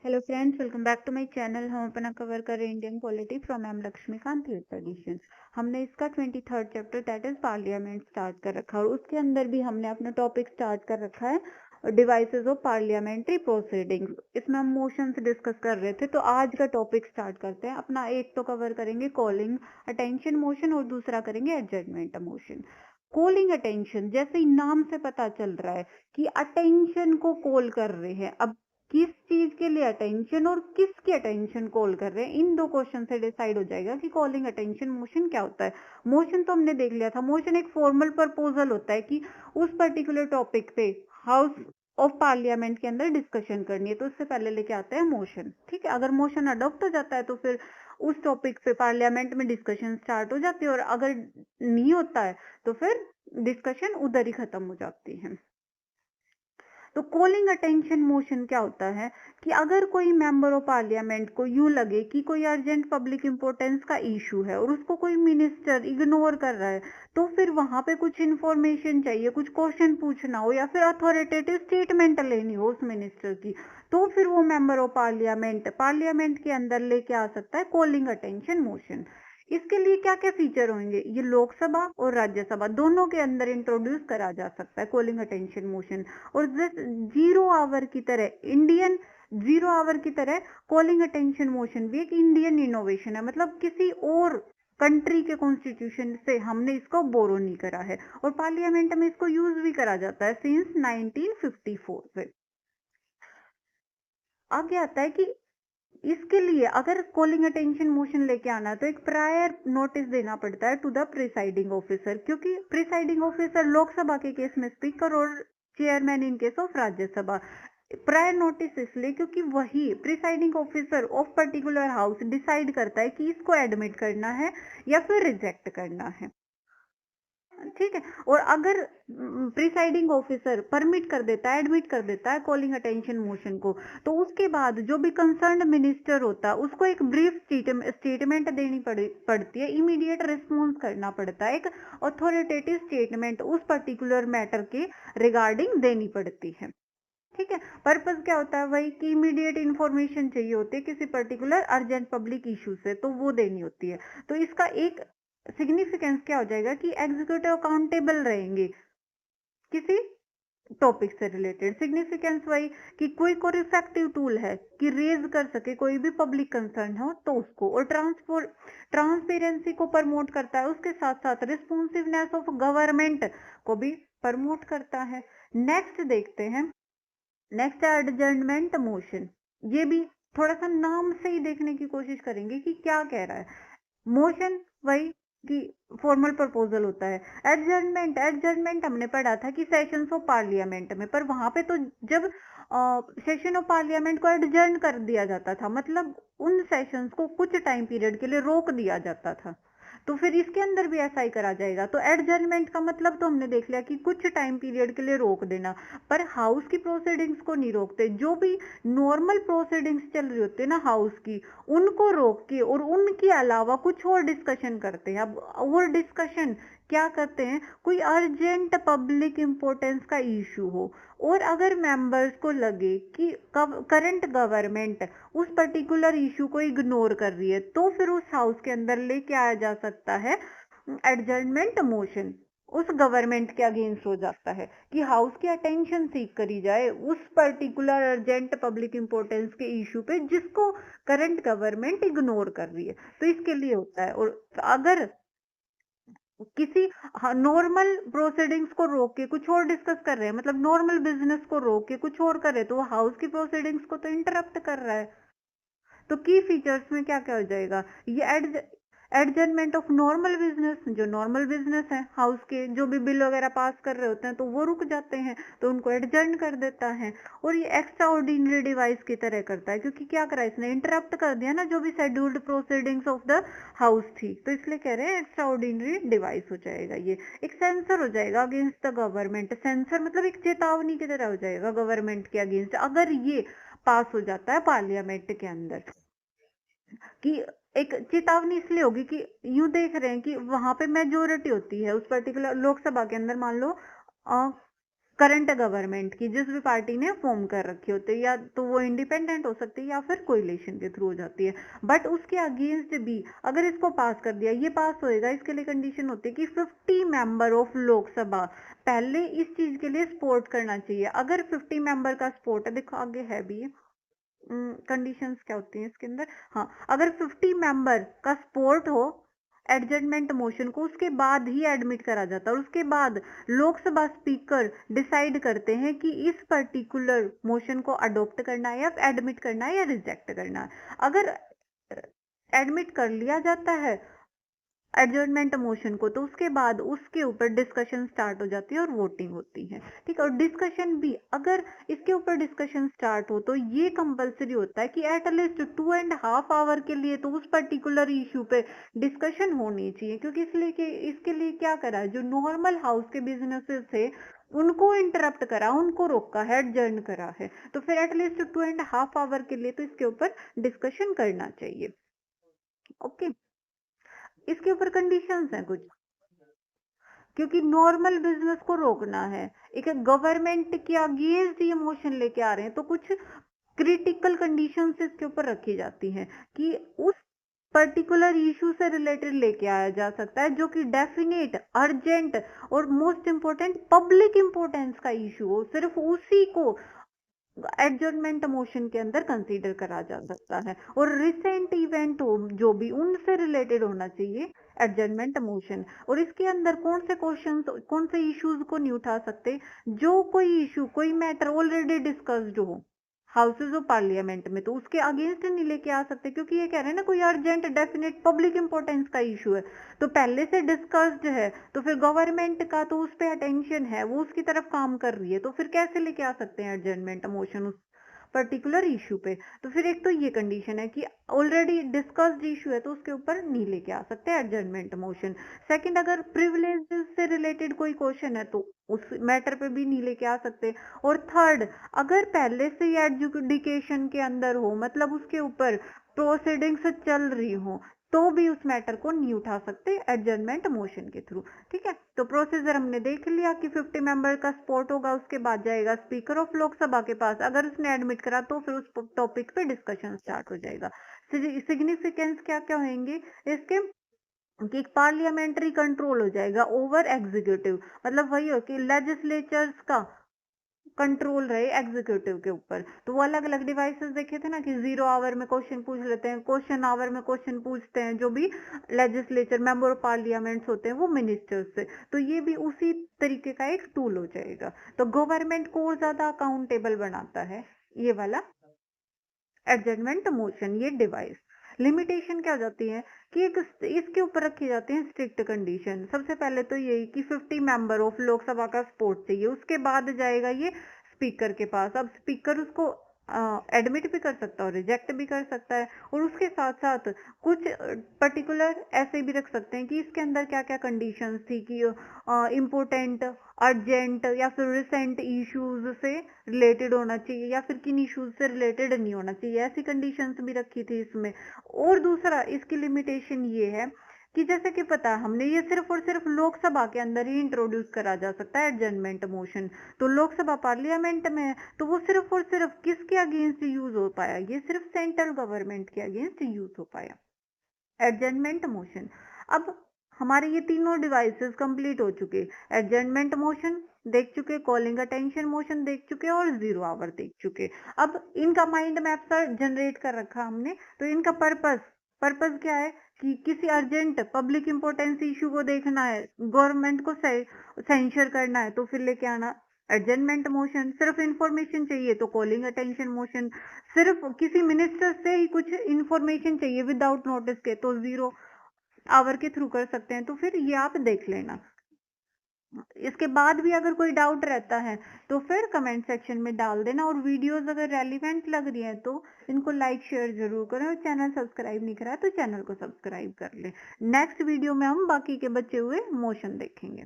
Hello friends, welcome back to my channel. हम अपना cover कर रहे हैं Indian polity from M Laxmikanth third edition. हमने इसका 23rd chapter that is parliament start कर रखा है और उसके अंदर भी हमने अपना टॉपिक स्टार्ट कर रखा है डिवाइसेस ऑफ पार्लियामेंट्री प्रोसीडिंग्स। इसमें हम मोशंस डिस्कस कर रहे थे, तो आज का टॉपिक स्टार्ट करते हैं। अपना एक तो कवर करेंगे कॉलिंग अटेंशन मोशन और दूसरा करेंगे एडजर्नमेंट मोशन। कॉलिंग अटेंशन, जैसे ही नाम से पता चल रहा है कि अटेंशन को कॉल कर रहे हैं। अब किस चीज के लिए अटेंशन और किसकी अटेंशन कॉल कर रहे हैं, इन दो क्वेश्चन से डिसाइड हो जाएगा कि कॉलिंग अटेंशन मोशन क्या होता है। मोशन तो हमने देख लिया था। मोशन एक फॉर्मल प्रपोजल होता है कि उस पर्टिकुलर टॉपिक पे हाउस ऑफ पार्लियामेंट के अंदर डिस्कशन करनी है, तो उससे पहले लेके आते हैं मोशन। ठीक है, अगर मोशन अडॉप्ट हो जाता है तो फिर उस टॉपिक पे पार्लियामेंट में डिस्कशन स्टार्ट हो जाती है, और अगर नहीं होता है तो फिर डिस्कशन उधर ही खत्म हो जाती है। तो कॉलिंग अटेंशन मोशन क्या होता है कि अगर कोई मेंबर ऑफ पार्लियामेंट को यूं लगे कि कोई अर्जेंट पब्लिक इंपॉर्टेंस का इशू है और उसको कोई मिनिस्टर इग्नोर कर रहा है, तो फिर वहां पे कुछ इंफॉर्मेशन चाहिए, कुछ क्वेश्चन पूछना हो या फिर अथॉरिटेटिव स्टेटमेंट लेनी हो उस मिनिस्टर की, तो फिर वो मेंबर ऑफ पार्लियामेंट के अंदर लेके आ सकता है कॉलिंग अटेंशन मोशन। इसके लिए क्या क्या फीचर होंगे, ये लोकसभा और राज्यसभा दोनों के अंदर इंट्रोड्यूस करा जा सकता है कॉलिंग अटेंशन मोशन। और जीरो आवर की तरह इंडियन जीरो आवर की तरह कॉलिंग अटेंशन मोशन भी एक इंडियन इनोवेशन है, मतलब किसी और कंट्री के कॉन्स्टिट्यूशन से हमने इसको बोरो नहीं करा है, और पार्लियामेंट में इसको यूज भी करा जाता है सिंस 1954 से। आगे आता है कि इसके लिए अगर कॉलिंग अटेंशन मोशन लेके आना है तो एक प्रायर नोटिस देना पड़ता है टू द प्रिसाइडिंग ऑफिसर, क्योंकि प्रिसाइडिंग ऑफिसर लोकसभा के केस में स्पीकर और chairman in case of Rajya Sabha. Prior notice इसलिए क्योंकि वही presiding officer of particular house decide करता है कि इसको एडमिट करना है या फिर रिजेक्ट करना है। ठीक है, और अगर प्रिसाइडिंग ऑफिसर परमिट कर देता है, एडमिट कर देता है कॉलिंग अटेंशन मोशन को, तो उसके बाद जो भी कंसर्न मिनिस्टर होता है उसको एक ब्रीफ स्टेटमेंट देनी पड़ती है, इमीडिएट रिस्पॉन्स करना पड़ता है, एक अथॉरिटेटिव स्टेटमेंट उस पर्टिकुलर मैटर के रिगार्डिंग देनी पड़ती है। ठीक है, पर्पस क्या होता है, वही कि इमीडिएट इंफॉर्मेशन चाहिए होती है किसी पर्टिकुलर अर्जेंट पब्लिक इशू से, तो वो देनी होती है। तो इसका एक सिग्निफिकेंस क्या हो जाएगा कि एग्जीक्यूटिव अकाउंटेबल रहेंगे किसी टॉपिक से रिलेटेड। सिग्निफिकेंस वही कि क्विक और इफेक्टिव टूल है कि रेज कर सके कोई भी पब्लिक कंसर्न हो तो उसको, और ट्रांसपेरेंसी को प्रमोट करता है, उसके साथ साथ रिस्पॉन्सिवनेस ऑफ गवर्नमेंट को भी प्रमोट करता है। नेक्स्ट देखते हैं, नेक्स्ट है एडजर्नमेंट मोशन। ये भी थोड़ा सा नाम से ही देखने की कोशिश करेंगे कि क्या कह रहा है। मोशन वही कि फॉर्मल प्रपोजल होता है। एडजर्नमेंट हमने पढ़ा था कि सेशंस ऑफ पार्लियामेंट में, पर वहां पे तो जब सेशन ऑफ पार्लियामेंट को एडजर्न कर दिया जाता था, मतलब उन सेशंस को कुछ टाइम पीरियड के लिए रोक दिया जाता था, तो फिर इसके अंदर भी ऐसा ही करा जाएगा। तो एडजर्नमेंट का मतलब तो हमने देख लिया कि कुछ टाइम पीरियड के लिए रोक देना, पर हाउस की प्रोसीडिंग्स को नहीं रोकते। जो भी नॉर्मल प्रोसीडिंग्स चल रही होती है ना हाउस की, उनको रोक के और उनके अलावा कुछ और डिस्कशन करते हैं। अब और डिस्कशन क्या करते हैं, कोई अर्जेंट पब्लिक इंपॉर्टेंस का इशू हो और अगर मेंबर्स को लगे कि करंट गवर्नमेंट उस पर्टिकुलर इशू को इग्नोर कर रही है, तो फिर उस हाउस के अंदर लेके आया जा सकता है एडजर्नमेंट मोशन। उस गवर्नमेंट के अगेंस्ट हो जाता है कि हाउस की अटेंशन सीख करी जाए उस पर्टिकुलर अर्जेंट पब्लिक इंपॉर्टेंस के इशू पे जिसको करंट गवर्नमेंट इग्नोर कर रही है, तो इसके लिए होता है। और अगर किसी नॉर्मल प्रोसीडिंग्स को रोक के कुछ और डिस्कस कर रहे हैं, मतलब नॉर्मल बिजनेस को रोक के कुछ और कर रहे हैं, तो वो हाउस की प्रोसीडिंग्स को तो इंटरप्ट कर रहा है। तो की फीचर्स में क्या क्या हो जाएगा, ये एडजर्नमेंट ऑफ नॉर्मल बिजनेस, जो नॉर्मल बिजनेस है हाउस के, जो भी बिल वगैरह पास कर रहे होते हैं तो वो रुक जाते हैं, तो उनको एडजर्न कर देता है। और ये एक्स्ट्रा ऑर्डिनरी डिवाइस की तरह करता है, क्योंकि क्या करा इसने, इंटरप्ट कर दिया ना जो भी scheduled proceedings of the house थी, तो इसलिए कह रहे हैं एक्स्ट्रा ऑर्डिनरी डिवाइस हो जाएगा। ये एक सेंसर हो जाएगा अगेंस्ट द गवर्नमेंट। सेंसर मतलब एक चेतावनी की तरह हो जाएगा गवर्नमेंट के अगेंस्ट, अगर ये पास हो जाता है पार्लियामेंट के अंदर। कि एक चेतावनी इसलिए होगी कि यूं देख रहे हैं कि वहां पे मेजोरिटी होती है उस पर्टिकुलर लोकसभा के अंदर, मान लो करंट गवर्नमेंट की, जिस भी पार्टी ने फॉर्म कर रखी होती है, या तो वो इंडिपेंडेंट हो सकती है या फिर कोलिशन के थ्रू हो जाती है। बट उसके अगेंस्ट भी अगर इसको पास कर दिया, ये पास होएगा, इसके लिए कंडीशन होती है कि 50 मेंबर ऑफ लोकसभा पहले इस चीज के लिए सपोर्ट करना चाहिए। अगर 50 मेंबर का सपोर्ट है, देखो आगे है भी कंडीशंस क्या होती हैं इसके अंदर। हाँ, अगर 50 मेंबर का सपोर्ट हो एडजमेंट मोशन को, उसके बाद ही एडमिट करा जाता है, और उसके बाद लोकसभा स्पीकर डिसाइड करते हैं कि इस पर्टिकुलर मोशन को अडॉप्ट करना है या एडमिट करना है या रिजेक्ट करना है। अगर एडमिट कर लिया जाता है एडजर्नमेंट मोशन को, तो उसके बाद उसके ऊपर डिस्कशन स्टार्ट हो जाती है और वोटिंग होती है। ठीक है, और डिस्कशन भी अगर इसके ऊपर डिस्कशन स्टार्ट हो तो ये कंपलसरी होता है कि एट लीस्ट 2.5 आवर के लिए तो उस पर्टिकुलर इशू पे डिस्कशन होनी चाहिए, क्योंकि इसके लिए क्या करा है, जो नॉर्मल हाउस के बिजनेसेस थे उनको इंटरप्ट करा, उनको रोका है, एडजर्न करा है, तो फिर एटलीस्ट 2.5 आवर के लिए तो इसके ऊपर डिस्कशन करना चाहिए। ओके, इसके ऊपर कंडीशंस हैं कुछ, क्योंकि नॉर्मल बिजनेस को रोकना है, एक गवर्नमेंट के अगेंस्ट ये मोशन लेके आ रहे हैं, तो कुछ क्रिटिकल कंडीशंस इसके ऊपर रखी जाती हैं कि उस पर्टिकुलर इशू से रिलेटेड लेके आया जा सकता है जो कि डेफिनेट, अर्जेंट और मोस्ट इंपोर्टेंट पब्लिक इंपोर्टेंस का इशू हो, सिर्फ उसी को एडजर्नमेंट मोशन के अंदर कंसीडर करा जा सकता है, और रिसेंट इवेंट हो जो भी उनसे रिलेटेड होना चाहिए एडजर्नमेंट मोशन। और इसके अंदर कौन से क्वेश्चन, कौन से इश्यूज को नहीं उठा सकते, जो कोई इशू, कोई मैटर ऑलरेडी डिस्कस्ड हो हाउसेज ऑफ पार्लियामेंट में, तो उसके अगेंस्ट नहीं लेके आ सकते, क्योंकि ये कह रहे हैं ना कोई अर्जेंट डेफिनेट पब्लिक इंपोर्टेंस का इशू है, तो पहले से डिस्कस्ड है, तो फिर गवर्नमेंट का तो उस पे अटेंशन है, वो उसकी तरफ काम कर रही है, तो फिर कैसे लेके आ सकते हैं एडजर्नमेंट मोशन उस पर्टिकुलर इशू पे। तो फिर एक तो ये कंडीशन है कि ऑलरेडी डिस्कस्ड इशू है तो उसके ऊपर नहीं लेके आ सकते एडजर्नमेंट मोशन। सेकंड, अगर प्रिविलेजेस से रिलेटेड कोई क्वेश्चन है तो उस मैटर पे भी नहीं लेके आ सकते। और थर्ड, अगर पहले से ही एडजुडिकेशन के अंदर हो, मतलब उसके ऊपर प्रोसीडिंग्स चल रही हो, तो भी उस मैटर को नहीं उठा सकते एडजर्नमेंट मोशन के थ्रू। ठीक है, तो प्रोसीजर हमने देख लिया कि 50 मेंबर का सपोर्ट होगा, उसके बाद जाएगा स्पीकर ऑफ लोकसभा के पास, अगर उसने एडमिट करा तो फिर उस टॉपिक पे डिस्कशन स्टार्ट हो जाएगा। सिग्निफिकेंस क्या क्या होंगे इसके, कि एक पार्लियामेंट्री कंट्रोल हो जाएगा ओवर एग्जीक्यूटिव, मतलब वही हो कि लेजिस्लेचर्स का कंट्रोल रहे एग्जीक्यूटिव के ऊपर। तो वो अलग अलग डिवाइसेस देखे थे ना कि 0 आवर में क्वेश्चन पूछ लेते हैं, क्वेश्चन आवर में क्वेश्चन पूछते हैं जो भी लेजिस्लेचर मेंबर ऑफ पार्लियामेंट्स होते हैं वो मिनिस्टर्स से, तो ये भी उसी तरीके का एक टूल हो जाएगा। तो गवर्नमेंट को और ज्यादा अकाउंटेबल बनाता है ये वाला एडजर्नमेंट मोशन, ये डिवाइस। लिमिटेशन क्या हो जाती है कि एक इसके ऊपर रखी जाती है स्ट्रिक्ट कंडीशन। सबसे पहले तो यही कि 50 मेंबर ऑफ लोकसभा का सपोर्ट चाहिए, उसके बाद जाएगा ये स्पीकर के पास। अब स्पीकर उसको एडमिट भी कर सकता है और रिजेक्ट भी कर सकता है, और उसके साथ साथ कुछ पर्टिकुलर ऐसे भी रख सकते हैं कि इसके अंदर क्या क्या कंडीशंस थी कि इम्पोर्टेंट, अर्जेंट या फिर रिसेंट इश्यूज से रिलेटेड होना चाहिए, या फिर किन इश्यूज से रिलेटेड नहीं होना चाहिए, ऐसी कंडीशंस भी रखी थी इसमें। और दूसरा इसकी लिमिटेशन ये है कि जैसे कि पता है हमने, ये सिर्फ और सिर्फ लोकसभा के अंदर ही इंट्रोड्यूस करा जा सकता है एडजर्नमेंट मोशन, तो लोकसभा पार्लियामेंट में है, तो वो सिर्फ और सिर्फ किसके अगेंस्ट यूज हो पाया, ये सिर्फ सेंट्रल गवर्नमेंट के अगेंस्ट यूज हो पाया एडजर्नमेंट मोशन। अब हमारे ये तीनों डिवाइसेस कंप्लीट हो चुके, एडजर्नमेंट मोशन देख चुके, कॉलिंग अटेंशन मोशन देख चुके और 0 आवर देख चुके। अब इनका माइंड मैप सर जनरेट कर रखा हमने, तो इनका पर्पस क्या है कि किसी अर्जेंट पब्लिक इंपोर्टेंस इशू को देखना है, गवर्नमेंट को सेंशर करना है, तो फिर लेके आना एडजर्नमेंट मोशन। सिर्फ इंफॉर्मेशन चाहिए तो कॉलिंग अटेंशन मोशन, सिर्फ किसी मिनिस्टर से ही कुछ इंफॉर्मेशन चाहिए विदाउट नोटिस के तो 0 आवर के थ्रू कर सकते हैं, तो फिर ये आप देख लेना। इसके बाद भी अगर कोई डाउट रहता है तो फिर कमेंट सेक्शन में डाल देना, और वीडियोस अगर रेलिवेंट लग रही है तो इनको लाइक शेयर जरूर करें, और चैनल सब्सक्राइब नहीं करा है तो चैनल को सब्सक्राइब कर ले। नेक्स्ट वीडियो में हम बाकी के बचे हुए मोशन देखेंगे।